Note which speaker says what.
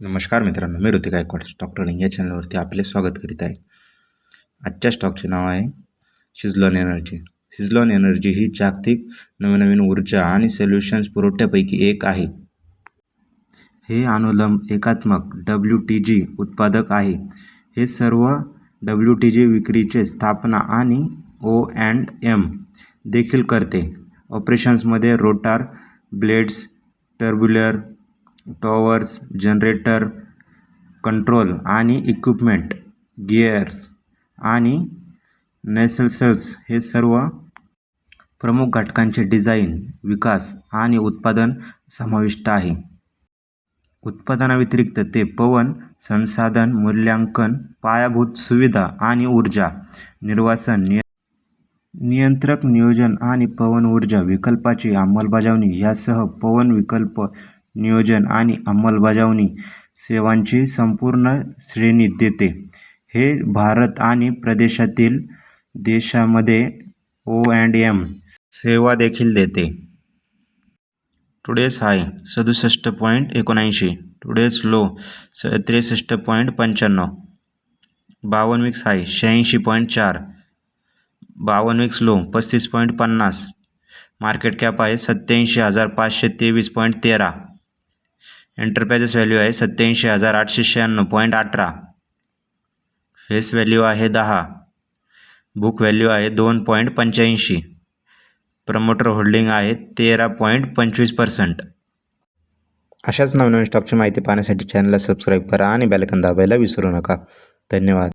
Speaker 1: नमस्कार मित्रांनो, मी Hrithik Gaikwad stock trading या चॅनलवरती आपले स्वागत करीत आहे. आजच्या स्टॉकचे नाव आहे शिझलॉन एनर्जी. शिझलॉन एनर्जी ही जागतिक नवीन ऊर्जा आणि सोल्युशन्स पुरवठ्यापैकी एक आहे. हे अनुलंब एकात्मक WTG उत्पादक आहे. हे सर्व WTG विक्रीचे स्थापना आणि O&M देखील करते. ऑपरेशन्समध्ये rotor blades, tubular, towers, generator, control आणि इक्विपमेंट, गिअर्स आणि नेसेल्स हे सर्व प्रमुख घटकांचे डिझाईन, विकास आणि उत्पादन समाविष्ट आहे. उत्पादनाव्यतिरिक्त ते पवन संसाधन मूल्यांकन, पायाभूत सुविधा आणि ऊर्जा निर्वासन नियंत्रक नियोजन आणि पवन ऊर्जा विकल्पाची अंमलबजावणी यासह पवन विकल्प नियोजन आणि अंमलबजावणी सेवांची संपूर्ण श्रेणी देते. हे भारत आणि परदेशातील देशांमध्ये O&M सेवा देखील देते. टुडेज हाय 67.79, टुडेज लो 63.95, 52 वीक्स हाय 86.4, 52 वीक्स लो 35.50, मार्केट कॅप आहे 87,523.13, एंटरप्राइजेस व्हॅल्यू आहे 87,896.18, फेस व्हॅल्यू आहे 10, बुक व्हॅल्यू आहे 2.85, प्रमोटर होल्डिंग आहे 13.25%. अशाच नवनवीन स्टॉकची माहिती पाहण्यासाठी चॅनलला सबस्क्राईब करा आणि बेल आयकॉन दाबायला विसरू नका. धन्यवाद.